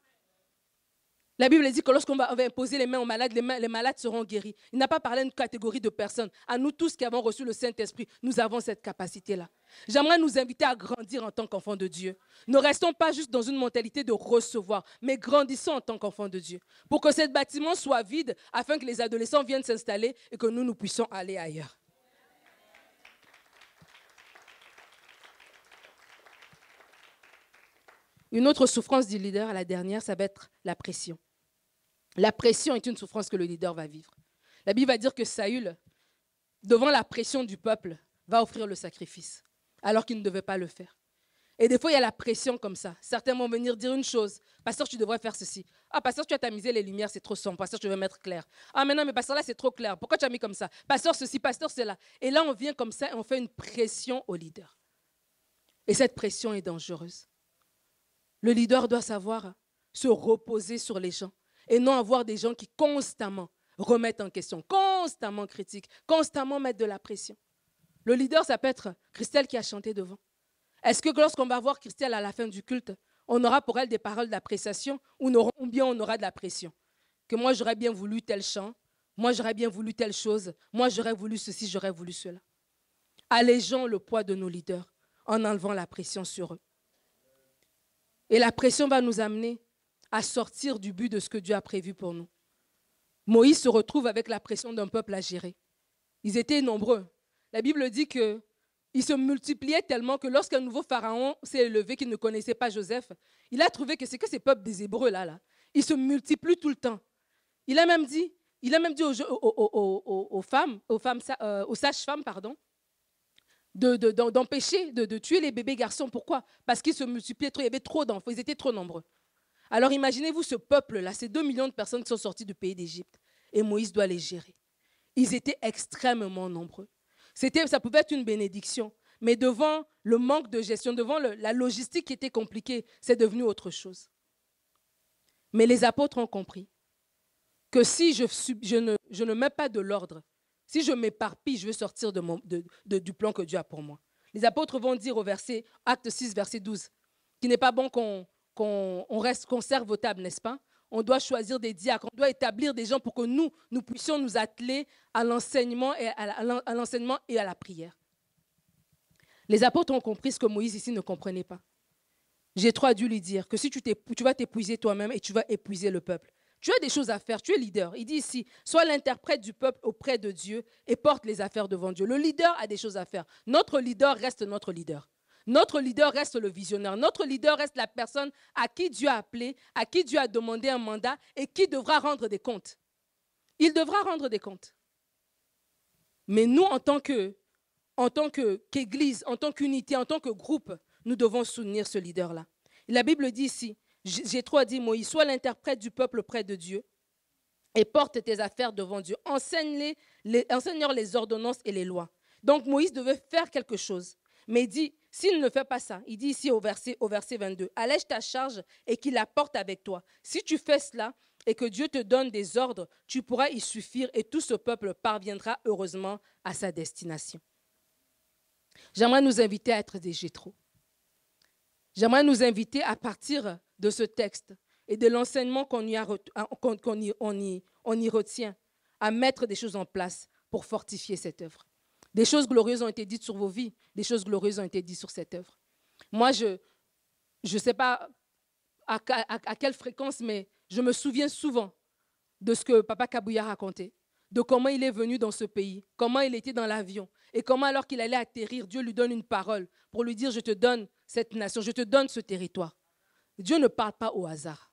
La Bible dit que lorsqu'on va imposer les mains aux malades, les malades seront guéris. Il n'a pas parlé d'une catégorie de personnes. À nous tous qui avons reçu le Saint-Esprit, nous avons cette capacité-là. J'aimerais nous inviter à grandir en tant qu'enfants de Dieu. Ne restons pas juste dans une mentalité de recevoir, mais grandissons en tant qu'enfants de Dieu. Pour que ce bâtiment soit vide, afin que les adolescents viennent s'installer et que nous puissions aller ailleurs. Une autre souffrance du leader, la dernière, ça va être la pression. La pression est une souffrance que le leader va vivre. La Bible va dire que Saül, devant la pression du peuple, va offrir le sacrifice, alors qu'il ne devait pas le faire. Et des fois, il y a la pression comme ça. Certains vont venir dire une chose. Pasteur, tu devrais faire ceci. Ah, pasteur, tu as tamisé les lumières, c'est trop sombre. Pasteur, tu veux mettre clair. Ah, mais non, mais pasteur, là, c'est trop clair. Pourquoi tu as mis comme ça? Pasteur, ceci, pasteur, cela. Et là, on vient comme ça et on fait une pression au leader. Et cette pression est dangereuse. Le leader doit savoir se reposer sur les gens et non avoir des gens qui constamment remettent en question, constamment critiquent, constamment mettent de la pression. Le leader, ça peut être Christelle qui a chanté devant. Est-ce que lorsqu'on va voir Christelle à la fin du culte, on aura pour elle des paroles d'appréciation ou bien on aura de la pression? Que moi, j'aurais bien voulu tel chant, moi, j'aurais bien voulu telle chose, moi, j'aurais voulu ceci, j'aurais voulu cela. Allégeons le poids de nos leaders en enlevant la pression sur eux. Et la pression va nous amener à sortir du but de ce que Dieu a prévu pour nous. Moïse se retrouve avec la pression d'un peuple à gérer. Ils étaient nombreux. La Bible dit qu'ils se multipliaient tellement que lorsqu'un nouveau pharaon s'est élevé, qui ne connaissait pas Joseph, il a trouvé que c'est que ces peuples des Hébreux là. Ils se multiplient tout le temps. Il a même dit aux sages-femmes, pardon, d'empêcher de tuer les bébés garçons. Pourquoi? Parce qu'ils se multipliaient trop, il y avait trop d'enfants, ils étaient trop nombreux. Alors imaginez-vous ce peuple-là, ces 2 millions de personnes qui sont sorties du pays d'Égypte, et Moïse doit les gérer. Ils étaient extrêmement nombreux. Ça pouvait être une bénédiction, mais devant le manque de gestion, devant la logistique qui était compliquée, c'est devenu autre chose. Mais les apôtres ont compris que si je ne mets pas de l'ordre, si je m'éparpille, je vais sortir du plan que Dieu a pour moi. Les apôtres vont dire au Acte 6, verset 12, qu'il n'est pas bon qu'on serve aux tables, n'est-ce pas? On doit choisir des diacres, on doit établir des gens pour que nous puissions nous atteler à l'enseignement et à la prière. Les apôtres ont compris ce que Moïse ici ne comprenait pas. Jétro a dû lui dire que si tu vas t'épuiser toi-même et tu vas épuiser le peuple. Tu as des choses à faire, tu es leader. Il dit ici, sois l'interprète du peuple auprès de Dieu et porte les affaires devant Dieu. Le leader a des choses à faire. Notre leader reste notre leader. Notre leader reste le visionnaire. Notre leader reste la personne à qui Dieu a appelé, à qui Dieu a demandé un mandat et qui devra rendre des comptes. Il devra rendre des comptes. Mais nous, en tant qu'Église, en tant qu'unité, en tant que groupe, nous devons soutenir ce leader-là. La Bible dit ici, Jétro a dit Moïse, sois l'interprète du peuple auprès de Dieu et porte tes affaires devant Dieu. Enseigne-leur les ordonnances et les lois. Donc Moïse devait faire quelque chose. Mais il dit, s'il ne fait pas ça, il dit ici au verset 22, allège ta charge et qu'il la porte avec toi. Si tu fais cela et que Dieu te donne des ordres, tu pourras y suffire et tout ce peuple parviendra heureusement à sa destination. J'aimerais nous inviter à être des Jétro. J'aimerais nous inviter à partir de ce texte et de l'enseignement qu'on y retient, à mettre des choses en place pour fortifier cette œuvre. Des choses glorieuses ont été dites sur vos vies, des choses glorieuses ont été dites sur cette œuvre. Moi, je ne sais pas à quelle fréquence, mais je me souviens souvent de ce que Papa Kabouya racontait, de comment il est venu dans ce pays, comment il était dans l'avion, et comment alors qu'il allait atterrir, Dieu lui donne une parole pour lui dire, je te donne cette nation, je te donne ce territoire. Dieu ne parle pas au hasard.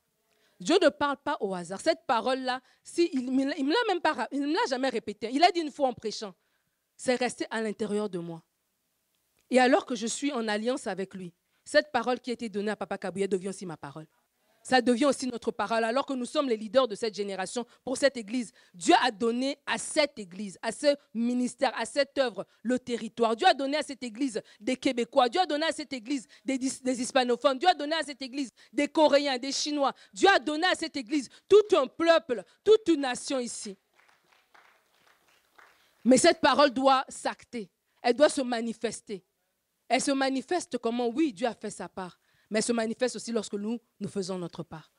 Dieu ne parle pas au hasard. Cette parole-là, il ne me l'a jamais répétée. Il a dit une fois en prêchant, c'est resté à l'intérieur de moi. Et alors que je suis en alliance avec lui, cette parole qui a été donnée à Papa Kabouya devient aussi ma parole. Ça devient aussi notre parole, alors que nous sommes les leaders de cette génération pour cette église. Dieu a donné à cette église, à ce ministère, à cette œuvre, le territoire. Dieu a donné à cette église des Québécois. Dieu a donné à cette église des hispanophones. Dieu a donné à cette église des Coréens, des Chinois. Dieu a donné à cette église tout un peuple, toute une nation ici. Mais cette parole doit s'acter. Elle doit se manifester. Elle se manifeste comment? Oui, Dieu a fait sa part. Mais elle se manifeste aussi lorsque nous faisons notre part.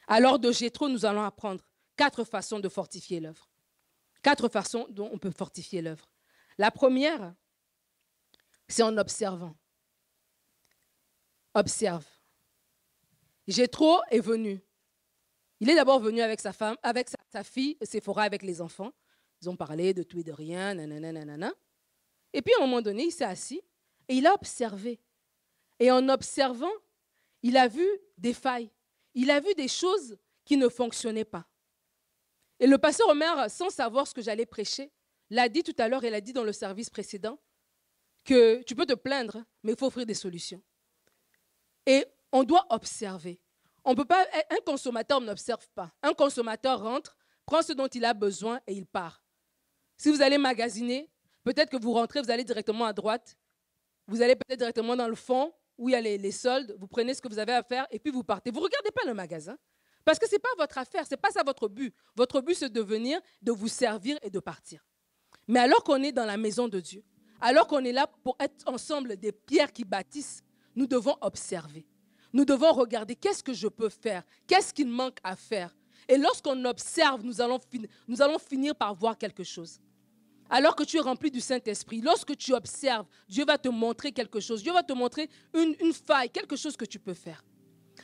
Alors de Jétro, nous allons apprendre 4 façons de fortifier l'œuvre. 4 façons dont on peut fortifier l'œuvre. La première, c'est en observant. Observe. Jétro est venu. Il est d'abord venu avec sa femme, avec sa fille, Séphora, avec les enfants. Ils ont parlé de tout et de rien, nanana. Et puis à un moment donné, il s'est assis et il a observé. Et en observant, il a vu des failles. Il a vu des choses qui ne fonctionnaient pas. Et le pasteur Omer, sans savoir ce que j'allais prêcher, l'a dit tout à l'heure, et l'a dit dans le service précédent, que tu peux te plaindre, mais il faut offrir des solutions. Et on doit observer. On peut pas, un consommateur n'observe pas. Un consommateur rentre, prend ce dont il a besoin et il part. Si vous allez magasiner, peut-être que vous rentrez, vous allez directement à droite, vous allez peut-être directement dans le fond, où il y a les soldes, vous prenez ce que vous avez à faire et puis vous partez. Vous ne regardez pas le magasin parce que ce n'est pas votre affaire, ce n'est pas ça votre but. Votre but, c'est de venir, de vous servir et de partir. Mais alors qu'on est dans la maison de Dieu, alors qu'on est là pour être ensemble des pierres qui bâtissent, nous devons observer. Nous devons regarder qu'est-ce que je peux faire, qu'est-ce qu'il manque à faire. Et lorsqu'on observe, nous allons finir par voir quelque chose. Alors que tu es rempli du Saint-Esprit, lorsque tu observes, Dieu va te montrer quelque chose. Dieu va te montrer une faille, quelque chose que tu peux faire.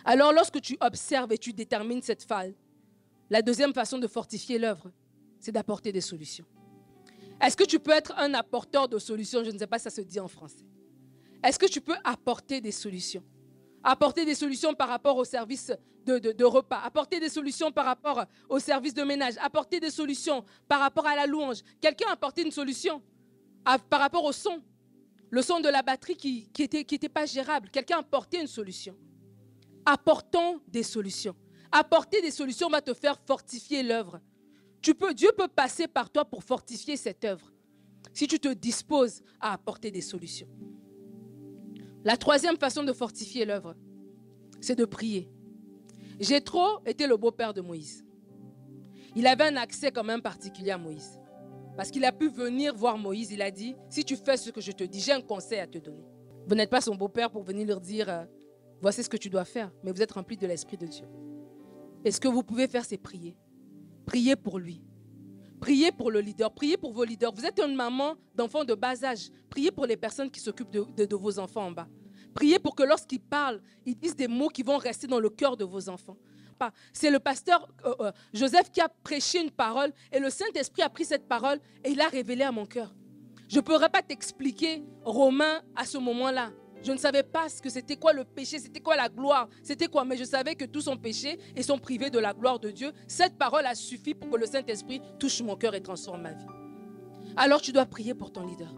Alors lorsque tu observes et tu détermines cette faille, la deuxième façon de fortifier l'œuvre, c'est d'apporter des solutions. Est-ce que tu peux être un apporteur de solutions? Je ne sais pas si ça se dit en français. Est-ce que tu peux apporter des solutions? Apporter des solutions par rapport au service de repas, apporter des solutions par rapport au service de ménage, apporter des solutions par rapport à la louange. Quelqu'un a apporté une solution par rapport au son. Le son de la batterie qui était pas gérable. Quelqu'un a apporté une solution. Apportons des solutions. Apporter des solutions va te faire fortifier l'œuvre. Dieu peut passer par toi pour fortifier cette œuvre. Si tu te disposes à apporter des solutions. La troisième façon de fortifier l'œuvre, c'est de prier. Jéthro était le beau-père de Moïse. Il avait un accès quand même particulier à Moïse. Parce qu'il a pu venir voir Moïse, il a dit, si tu fais ce que je te dis, j'ai un conseil à te donner. Vous n'êtes pas son beau-père pour venir leur dire, voici ce que tu dois faire, mais vous êtes rempli de l'Esprit de Dieu. Et ce que vous pouvez faire, c'est prier. Priez pour lui. Priez pour le leader. Priez pour vos leaders. Vous êtes une maman d'enfants de bas âge. Priez pour les personnes qui s'occupent de vos enfants en bas. Priez pour que lorsqu'ils parlent, ils disent des mots qui vont rester dans le cœur de vos enfants. C'est le pasteur Joseph qui a prêché une parole et le Saint-Esprit a pris cette parole et il l'a révélée à mon cœur. Je ne pourrais pas t'expliquer Romain à ce moment-là. Je ne savais pas ce que c'était quoi le péché, c'était quoi la gloire, c'était quoi. Mais je savais que tous sont péchés et sont privés de la gloire de Dieu. Cette parole a suffi pour que le Saint-Esprit touche mon cœur et transforme ma vie. Alors tu dois prier pour ton leader.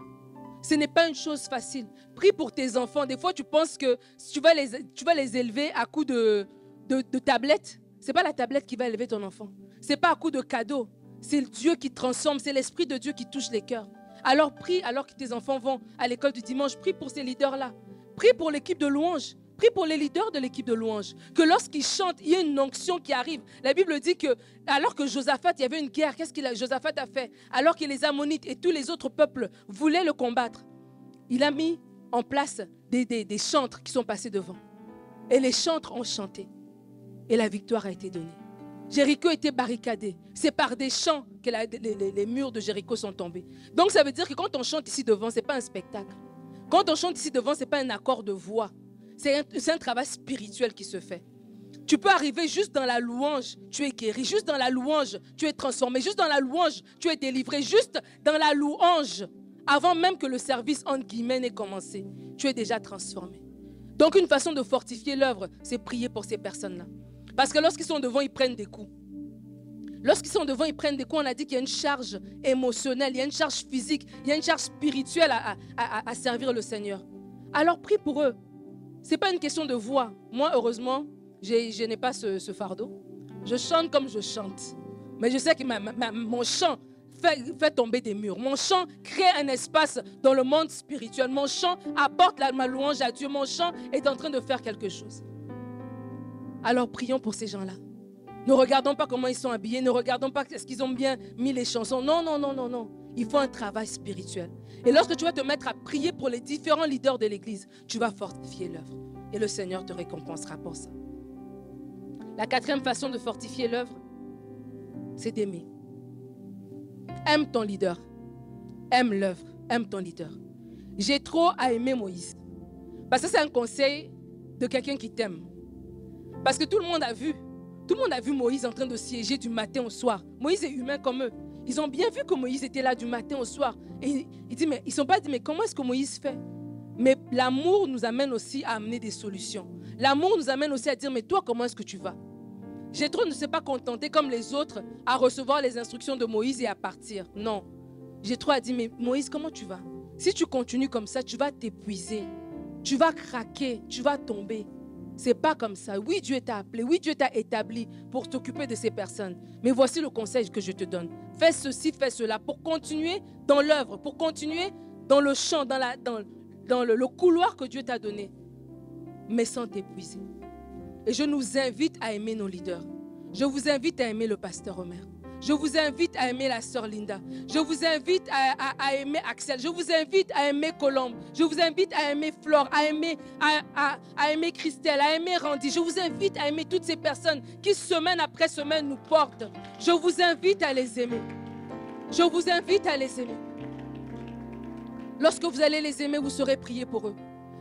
Ce n'est pas une chose facile. Prie pour tes enfants. Des fois, tu penses que tu vas les élever à coup de tablette. Ce n'est pas la tablette qui va élever ton enfant. Ce n'est pas à coup de cadeau. C'est Dieu qui transforme. C'est l'Esprit de Dieu qui touche les cœurs. Alors prie, alors que tes enfants vont à l'école du dimanche. Prie pour ces leaders-là. Prie pour l'équipe de louange. Prie pour les leaders de l'équipe de louange. Que lorsqu'ils chantent, il y a une onction qui arrive. La Bible dit que alors que Josaphat, il y avait une guerre. Qu'est-ce que Josaphat a fait? Alors que les Ammonites et tous les autres peuples voulaient le combattre, il a mis en place des chantres qui sont passés devant. Et les chantres ont chanté. Et la victoire a été donnée. Jéricho était barricadé. C'est par des chants que les murs de Jéricho sont tombés. Donc ça veut dire que quand on chante ici devant, ce n'est pas un spectacle. Quand on chante ici devant, ce n'est pas un accord de voix. C'est un travail spirituel qui se fait. Tu peux arriver juste dans la louange, tu es guéri. Juste dans la louange, tu es transformé. Juste dans la louange, tu es délivré. Juste dans la louange, avant même que le service, entre guillemets, n'ait commencé, tu es déjà transformé. Donc une façon de fortifier l'œuvre, c'est prier pour ces personnes-là. Parce que lorsqu'ils sont devant, ils prennent des coups. Lorsqu'ils sont devant, ils prennent des coups. On a dit qu'il y a une charge émotionnelle, il y a une charge physique, il y a une charge spirituelle à servir le Seigneur. Alors prie pour eux. Ce n'est pas une question de voix. Moi, heureusement, je n'ai pas ce fardeau. Je chante comme je chante. Mais je sais que mon chant fait tomber des murs. Mon chant crée un espace dans le monde spirituel. Mon chant apporte ma louange à Dieu. Mon chant est en train de faire quelque chose. Alors prions pour ces gens-là. Ne regardons pas comment ils sont habillés. Ne regardons pas est-ce qu'ils ont bien mis les chansons. Non, non, non, non, non. Il faut un travail spirituel. Et lorsque tu vas te mettre à prier pour les différents leaders de l'Église, tu vas fortifier l'œuvre. Et le Seigneur te récompensera pour ça. La quatrième façon de fortifier l'œuvre, c'est d'aimer. Aime ton leader. Aime l'œuvre. Aime ton leader. Jéthro a aimé Moïse. Parce que c'est un conseil de quelqu'un qui t'aime. Parce que tout le monde a vu. Tout le monde a vu Moïse en train de siéger du matin au soir. Moïse est humain comme eux. Ils ont bien vu que Moïse était là du matin au soir. Et ils ne sont pas dit, mais comment est-ce que Moïse fait? Mais l'amour nous amène aussi à amener des solutions. L'amour nous amène aussi à dire, mais toi, comment est-ce que tu vas? Jéthro ne s'est pas contenté comme les autres à recevoir les instructions de Moïse et à partir. Non. Jéthro a dit, mais Moïse, comment tu vas? Si tu continues comme ça, tu vas t'épuiser. Tu vas craquer, tu vas tomber. C'est pas comme ça. Oui, Dieu t'a appelé. Oui, Dieu t'a établi pour t'occuper de ces personnes. Mais voici le conseil que je te donne. Fais ceci, fais cela pour continuer dans l'œuvre, pour continuer dans le champ, dans le couloir que Dieu t'a donné, mais sans t'épuiser. Et je nous invite à aimer nos leaders. Je vous invite à aimer le pasteur Omer. Je vous invite à aimer la sœur Linda. Je vous invite à aimer Axel. Je vous invite à aimer Colombe. Je vous invite à aimer Flore, à aimer Christelle, à aimer Randy. Je vous invite à aimer toutes ces personnes qui semaine après semaine nous portent. Je vous invite à les aimer. Je vous invite à les aimer. Lorsque vous allez les aimer, vous saurez prier pour eux.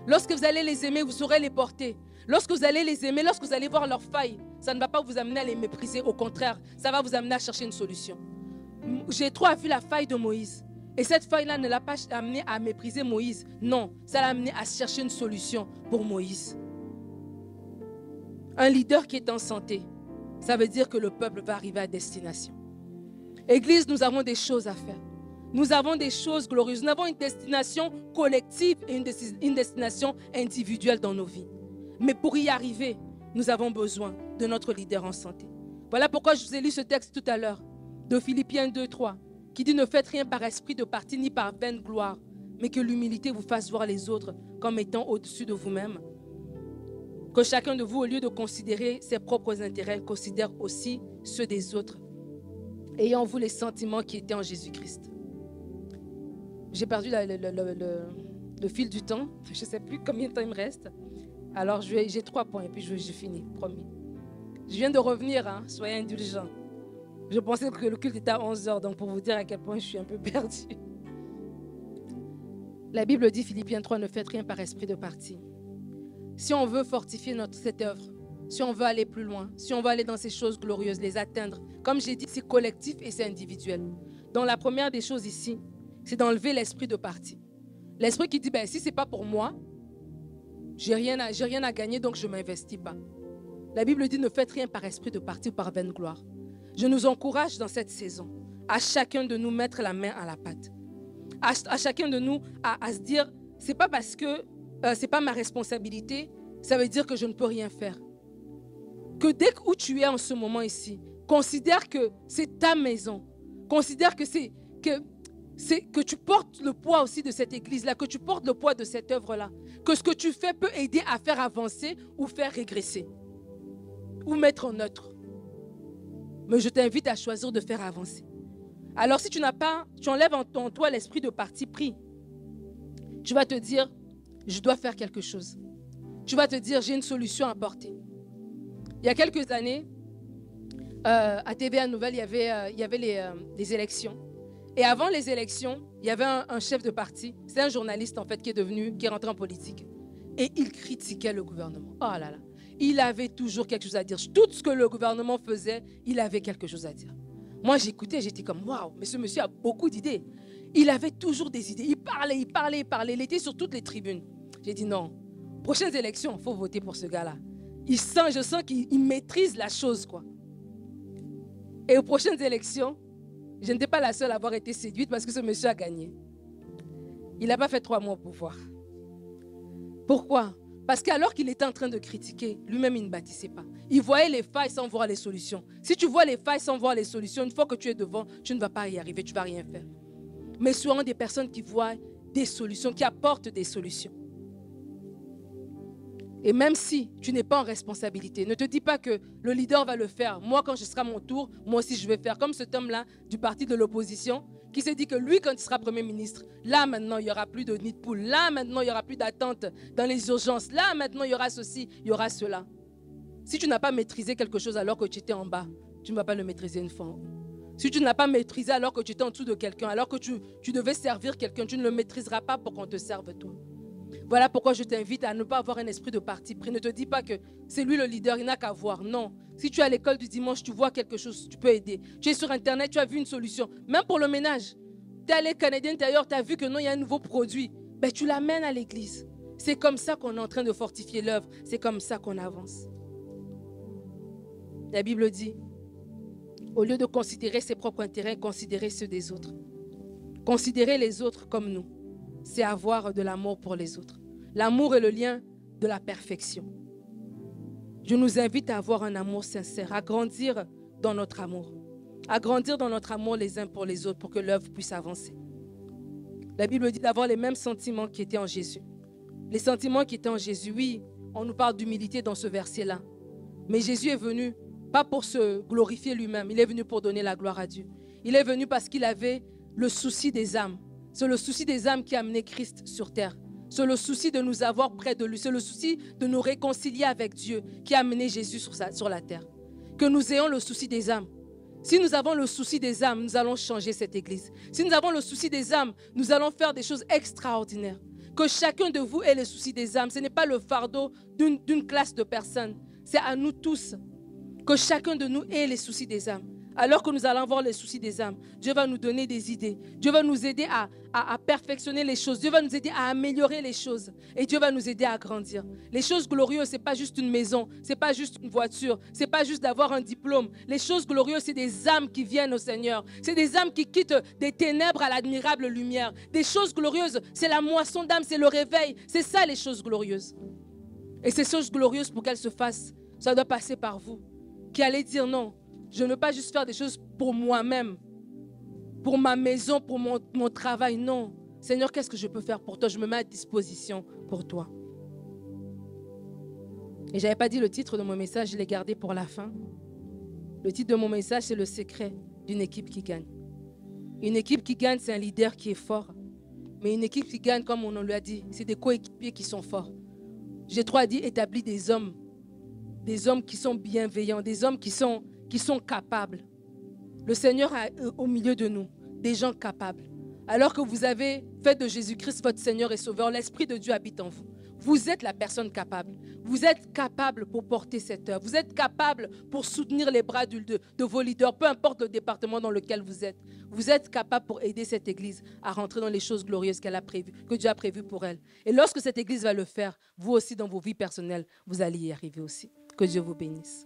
Lorsque vous allez les aimer, vous saurez les porter. Lorsque vous allez les aimer, lorsque vous allez voir leurs failles, ça ne va pas vous amener à les mépriser. Au contraire, ça va vous amener à chercher une solution. Jéthro a vu la faille de Moïse. Et cette faille-là ne l'a pas amené à mépriser Moïse. Non, ça l'a amené à chercher une solution pour Moïse. Un leader qui est en santé, ça veut dire que le peuple va arriver à destination. Église, nous avons des choses à faire. Nous avons des choses glorieuses. Nous avons une destination collective et une destination individuelle dans nos vies. Mais pour y arriver, nous avons besoin de notre leader en santé. Voilà pourquoi je vous ai lu ce texte tout à l'heure, de Philippiens 2, 3, qui dit « Ne faites rien par esprit de parti ni par vaine gloire, mais que l'humilité vous fasse voir les autres comme étant au-dessus de vous-même. Que chacun de vous, au lieu de considérer ses propres intérêts, considère aussi ceux des autres, ayant en vous les sentiments qui étaient en Jésus-Christ. » J'ai perdu le fil du temps. Je ne sais plus combien de temps il me reste. Alors, j'ai 3 points et puis je finis, promis. Je viens de revenir, hein, soyez indulgents. Je pensais que le culte était à 11h, donc pour vous dire à quel point je suis un peu perdue. La Bible dit, Philippiens 3, ne faites rien par esprit de parti. Si on veut fortifier cette œuvre, si on veut aller plus loin, si on veut aller dans ces choses glorieuses, les atteindre, comme j'ai dit, c'est collectif et c'est individuel. Donc la première des choses ici, c'est d'enlever l'esprit de parti. L'esprit qui dit, ben, si ce n'est pas pour moi, j'ai rien à gagner, donc je ne m'investis pas. La Bible dit, ne faites rien par esprit de parti ou par vaine gloire. Je nous encourage dans cette saison, à chacun de nous mettre la main à la pâte. À chacun de nous à se dire, c'est pas parce que ce n'est pas ma responsabilité, ça veut dire que je ne peux rien faire. Que dès où tu es en ce moment ici, considère que c'est ta maison. Considère que que tu portes le poids aussi de cette église-là, que tu portes le poids de cette œuvre-là, que ce que tu fais peut aider à faire avancer ou faire régresser, ou mettre en neutre. Mais je t'invite à choisir de faire avancer. Alors si tu enlèves en toi l'esprit de parti pris, tu vas te dire, je dois faire quelque chose. Tu vas te dire, j'ai une solution à apporter. Il y a quelques années, à TVA Nouvelle, il y avait les élections. Et avant les élections, il y avait un chef de parti, c'est un journaliste en fait qui est rentré en politique. Et il critiquait le gouvernement. Oh là là, il avait toujours quelque chose à dire. Tout ce que le gouvernement faisait, il avait quelque chose à dire. Moi j'écoutais, j'étais comme waouh, mais ce monsieur a beaucoup d'idées. Il avait toujours des idées. Il parlait. Il était sur toutes les tribunes. J'ai dit non, prochaines élections, il faut voter pour ce gars-là. Je sens qu'il maîtrise la chose, quoi. Et aux prochaines élections, je n'étais pas la seule à avoir été séduite parce que ce monsieur a gagné. Il n'a pas fait 3 mois au pouvoir. Pourquoi? Parce qu'alors qu'il était en train de critiquer, lui-même, il ne bâtissait pas. Il voyait les failles sans voir les solutions. Si tu vois les failles sans voir les solutions, une fois que tu es devant, tu ne vas pas y arriver, tu ne vas rien faire. Mais souvent des personnes qui voient des solutions, qui apportent des solutions. Et même si tu n'es pas en responsabilité, ne te dis pas que le leader va le faire. Moi, quand ce sera mon tour, moi aussi je vais faire. Comme cet homme-là du parti de l'opposition qui s'est dit que lui, quand il sera Premier ministre, là maintenant, il n'y aura plus de nid de poule. Là maintenant, il n'y aura plus d'attente dans les urgences. Là maintenant, il y aura ceci, il y aura cela. Si tu n'as pas maîtrisé quelque chose alors que tu étais en bas, tu ne vas pas le maîtriser une fois en haut. Si tu ne l'as pas maîtrisé alors que tu étais en dessous de quelqu'un, alors que tu devais servir quelqu'un, tu ne le maîtriseras pas pour qu'on te serve toi. Voilà pourquoi je t'invite à ne pas avoir un esprit de parti pris. Ne te dis pas que c'est lui le leader, il n'a qu'à voir. Non. Si tu es à l'école du dimanche, tu vois quelque chose, tu peux aider. Tu es sur Internet, tu as vu une solution. Même pour le ménage. Tu es allé Canadien Intérieur, tu as vu que non, il y a un nouveau produit. Ben, tu l'amènes à l'église. C'est comme ça qu'on est en train de fortifier l'œuvre. C'est comme ça qu'on avance. La Bible dit, au lieu de considérer ses propres intérêts, considérez ceux des autres. Considérer les autres comme nous, c'est avoir de l'amour pour les autres. L'amour est le lien de la perfection. Je nous invite à avoir un amour sincère, à grandir dans notre amour. À grandir dans notre amour les uns pour les autres pour que l'œuvre puisse avancer. La Bible dit d'avoir les mêmes sentiments qui étaient en Jésus. Les sentiments qui étaient en Jésus, oui, on nous parle d'humilité dans ce verset-là. Mais Jésus est venu pas pour se glorifier lui-même, il est venu pour donner la gloire à Dieu. Il est venu parce qu'il avait le souci des âmes. C'est le souci des âmes qui a amené Christ sur terre. C'est le souci de nous avoir près de lui. C'est le souci de nous réconcilier avec Dieu qui a amené Jésus sur la terre. Que nous ayons le souci des âmes. Si nous avons le souci des âmes, nous allons changer cette église. Si nous avons le souci des âmes, nous allons faire des choses extraordinaires. Que chacun de vous ait le souci des âmes. Ce n'est pas le fardeau d'une classe de personnes. C'est à nous tous. Que chacun de nous ait les soucis des âmes. Alors que nous allons voir les soucis des âmes, Dieu va nous donner des idées. Dieu va nous aider à perfectionner les choses. Dieu va nous aider à améliorer les choses. Et Dieu va nous aider à grandir. Les choses glorieuses, ce n'est pas juste une maison, ce n'est pas juste une voiture, ce n'est pas juste d'avoir un diplôme. Les choses glorieuses, c'est des âmes qui viennent au Seigneur. C'est des âmes qui quittent des ténèbres à l'admirable lumière. Des choses glorieuses, c'est la moisson d'âmes, c'est le réveil. C'est ça les choses glorieuses. Et ces choses glorieuses, pour qu'elles se fassent, ça doit passer par vous. Qui allez dire non. Je ne veux pas juste faire des choses pour moi-même, pour ma maison, pour mon travail. Non. Seigneur, qu'est-ce que je peux faire pour toi? Je me mets à disposition pour toi. Et je n'avais pas dit le titre de mon message, je l'ai gardé pour la fin. Le titre de mon message, c'est le secret d'une équipe qui gagne. Une équipe qui gagne, c'est un leader qui est fort. Mais une équipe qui gagne, comme on nous l'a dit, c'est des coéquipiers qui sont forts. Jétro a dit établir des hommes qui sont bienveillants, des hommes qui sont capables. Le Seigneur a au milieu de nous des gens capables. Alors que vous avez fait de Jésus-Christ votre Seigneur et Sauveur, l'Esprit de Dieu habite en vous. Vous êtes la personne capable. Vous êtes capable pour porter cette œuvre. Vous êtes capable pour soutenir les bras de vos leaders, peu importe le département dans lequel vous êtes. Vous êtes capable pour aider cette Église à rentrer dans les choses glorieuses qu'elle a prévues, que Dieu a prévues pour elle. Et lorsque cette Église va le faire, vous aussi dans vos vies personnelles, vous allez y arriver aussi. Que Dieu vous bénisse.